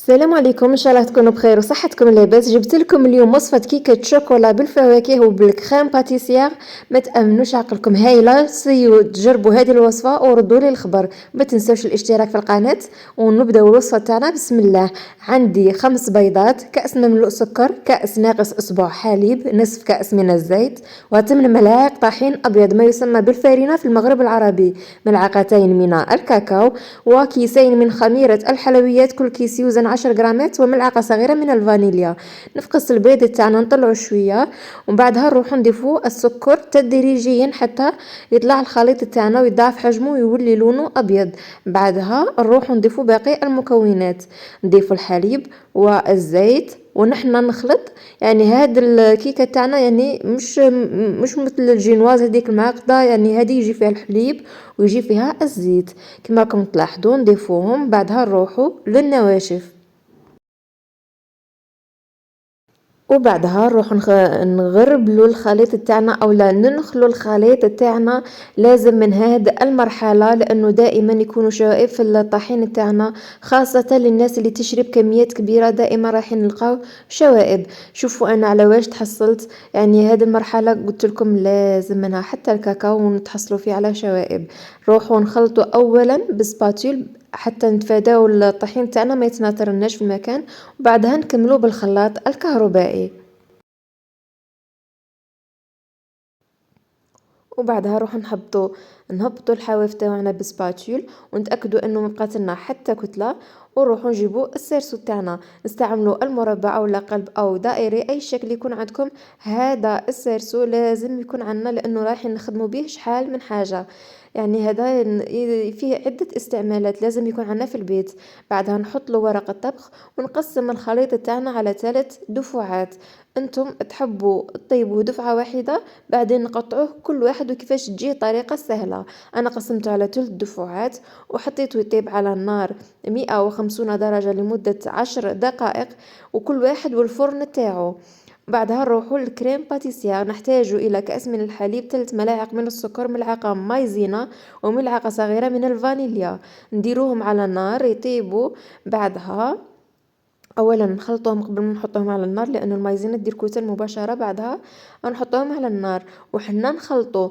السلام عليكم، ان شاء الله تكونوا بخير وصحتكم لاباس. جبت لكم اليوم وصفه كيكه شوكولا بالفواكه وبالكريم باتيسير. ما تامنوش عقلكم، هايله. سيو تجربوا هذه الوصفه وردوا لي الخبر. ما تنسوش الاشتراك في القناه ونبداو الوصفه تاعنا. بسم الله. عندي 5 بيضات، كاس مملوء سكر، كاس ناقص اسبوع حليب، نصف كاس من الزيت، و8 ملاعق طحين ابيض ما يسمى بالفارينه في المغرب العربي، ملعقتين من الكاكاو، وكيسين من خميره الحلويات، كل كيس يوزن 10 غرامات، وملعقه صغيره من الفانيليا. نفقس البيض تاعنا، نطلعه شويه، ومن بعدها نروحو نضيفو السكر تدريجيا حتى يطلع الخليط تاعنا ويضاعف حجمه ويولي لونه ابيض. بعدها نروحو نضيفو باقي المكونات، نضيفو الحليب والزيت ونحنا نخلط. يعني هاد الكيكه تاعنا يعني مش مثل الجينواز هذيك المعقده، يعني هذه يجي فيها الحليب ويجي فيها الزيت كما راكم تلاحظوا. نضيفوهم بعدها نروحوا للنواشف، وبعدها نروح نغربلو الخليط تاعنا اولا ننخلو الخليط تاعنا. لازم من هاد المرحله لانه دائما يكونوا شوائب في الطحين تاعنا، خاصه للناس اللي تشرب كميات كبيره دائما راح نلقاو شوائب. شوفوا انا على واش تحصلت، يعني هذه المرحله قلت لكم لازم منها حتى الكاكاو نتحصلوا فيه على شوائب. روحوا نخلطوا اولا بسباتول حتى نتفاداو الطحين تاعنا ما يتناثرناش في المكان، وبعدها نكملوا بالخلاط الكهربائي. وبعدها نروح نهبطوا الحواف تاعنا بسباتول ونتاكدوا انه ما بقات لنا حتى كتله. ونروحوا نجيبوا السيرسو تاعنا، نستعملوا المربع او قلب او دائري، اي شكل يكون عندكم. هذا السيرسو لازم يكون عندنا لانه رايحين نخدموا به شحال من حاجه، يعني هذا فيه عده استعمالات، لازم يكون عندنا في البيت. بعدها نحط له ورق الطبخ ونقسم الخليط تاعنا على 3 دفعات. انتم تحبوا طيبوا دفعه واحده بعدين نقطعوه كل واحد وكيفاش تجي طريقه سهله. انا قسمته على 3 دفعات وحطيته يطيب على النار 150 درجه لمده 10 دقائق، وكل واحد والفرن تاعو. بعدها نروحوا للكريم باتيسير. نحتاج الى كأس من الحليب، 3 ملاعق من السكر، ملعقه مايزينا، وملعقه صغيره من الفانيليا. نديروهم على النار يطيبوا. بعدها اولا نخلطوهم قبل ما نحطوهم على النار لانه المايزينا دير كتل مباشره. بعدها نحطوهم على النار وحنا نخلطو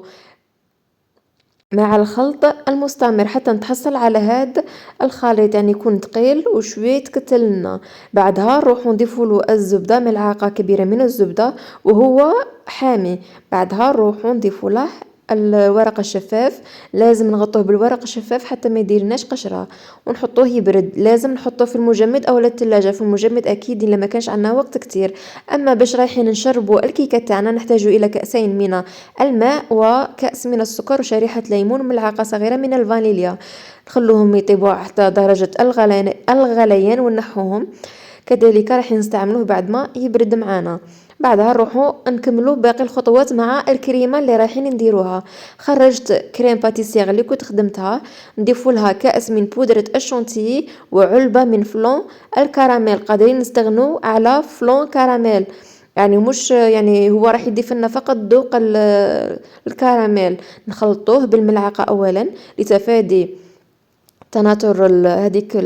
مع الخلط المستمر حتى نتحصل على هذا الخليط، يعني يكون ثقيل وشويه كتلنا. بعدها نروحو نضيفوا له الزبده، ملعقه كبيره من الزبده وهو حامي. بعدها نروحو نضيفوا له الورق الشفاف، لازم نغطوه بالورق الشفاف حتى ما يديرناش قشره، ونحطوه يبرد. لازم نحطوه في المجمد او الثلاجه، في المجمد اكيد الا ما كانش عندنا وقت كتير. اما باش رايحين نشربوا الكيكه تاعنا نحتاج الى كاسين من الماء وكاس من السكر وشريحه ليمون وملعقه صغيره من الفانيليا. نخلوهم يطيبوا حتى درجه الغليان ونحوهم. كذلك راح نستعملوه بعد ما يبرد معانا. بعدها نروحوا نكملوا باقي الخطوات مع الكريمه اللي رايحين نديروها. خرجت كريم باتيسير اللي كنت خدمتها، نضيفوا لها كاس من بودره الشونتيي وعلبه من فلون الكراميل. قادرين نستغنوا على فلون كراميل، يعني مش يعني هو راح يضيف لنا فقط ذوق الكراميل. نخلطوه بالملعقه اولا لتفادي تناثر هذيك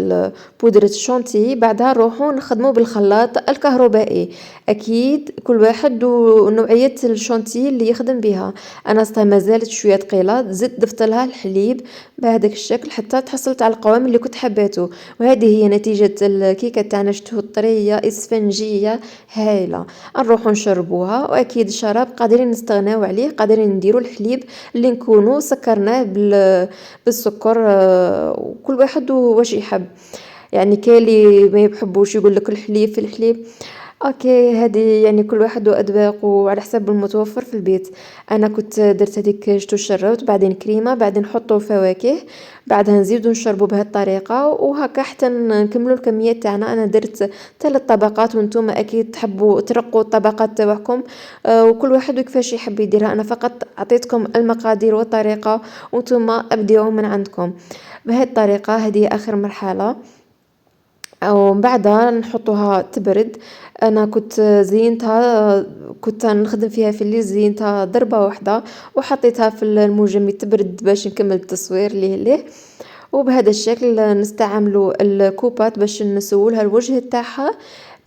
بودرة الشونتي. بعدها نروحو نخدمو بالخلاط الكهربائي. اكيد كل واحد ونوعية الشونتي اللي يخدم بها. انا مازالت شويه ثقيله، زدت ضفت لها الحليب بهذاك الشكل حتى تحصلت على القوام اللي كنت حبيته. وهذه هي نتيجه الكيكه تاعنا، شتو طريه اسفنجيه هايله. نروحو نشربوها، واكيد الشراب قادرين نستغناو عليه، قادرين نديرو الحليب اللي نكونوا سكرناه بالسكر. وكل واحد واش يحب، يعني كاين اللي ما يحبوش يقول لك الحليب في الحليب. اوكي، هذه يعني كل واحد واذواقه وعلى حسب المتوفر في البيت. انا كنت درت هذيك شتو شربت بعدين كريمه بعدين نحطوا فواكه بعدها نزيدو نشربوا بهذه الطريقه، وهكا حتى نكملوا الكميات تاعنا. انا درت 3 طبقات وانتم اكيد تحبوا ترقوا الطبقات تاعكم. وكل واحد وكيفاش يحب يديرها. انا فقط عطيتكم المقادير والطريقه وانتم ابدعوا من عندكم بهذه الطريقه. هذه اخر مرحله ومن بعدها نحطوها تبرد. انا كنت زينتها، كنت نخدم فيها في الليل، زينتها ضربه واحده وحطيتها في المجمد تبرد باش نكمل التصوير ليه. وبهذا الشكل نستعملوا الكوبات باش نسولها الوجه تاعها.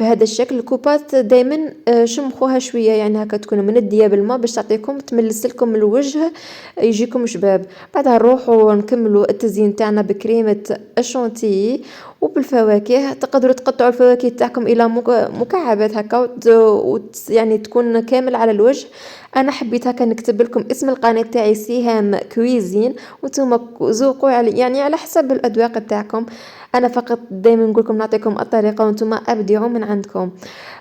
بهذا الشكل الكوبات دائما شمخوها شويه، يعني هكا تكون منديه بالماء باش تعطيكم تملس لكم الوجه يجيكم شباب. بعدها نروحوا نكملوا التزيين تاعنا بكريمه الشونتيي وبالفواكه. تقدروا تقطعوا الفواكه تاعكم الى مكعبات هكا يعني تكون كامل على الوجه. انا حبيت هكا نكتب لكم اسم القناه تاعي سهام كويزين، وانتم ذوقوا يعني على حسب الاذواق تاعكم. انا فقط دائما نقول لكم نعطيكم الطريقه وانتم ابدعوا من عندكم.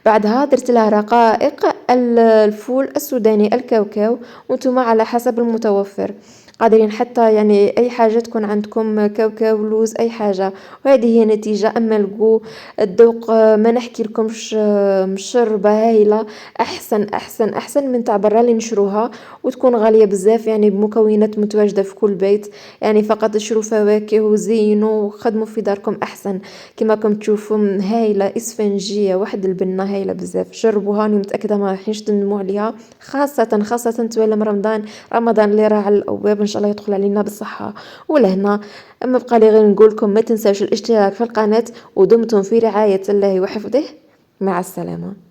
بعدها درت لها رقائق الفول السوداني الكاوكاو، وانتم على حسب المتوفر قادرين حتى يعني اي حاجه تكون عندكم، كاوكاو لوز اي حاجه. وهذه هي نتيجه. اما الذوق ما نحكي لكمش، مشربه هايله، احسن من تاع برا اللي نشروها وتكون غاليه بزاف، يعني بمكونات متواجده في كل بيت. يعني فقط اشروا فواكه وزينوا وخدموا في داركم احسن. كما راكم تشوفوا هايله اسفنجيه، واحد البنه هايله بزاف. جربوها، راني متاكده ما راحينش تندموا عليها، خاصه توالم رمضان اللي راه على الابواب، ان شاء الله يدخل علينا بالصحه ولهنا. اما بقى لي غير نقول لكم ما تنساوش الاشتراك في القناه، ودمتم في رعايه الله وحفظه. مع السلامه.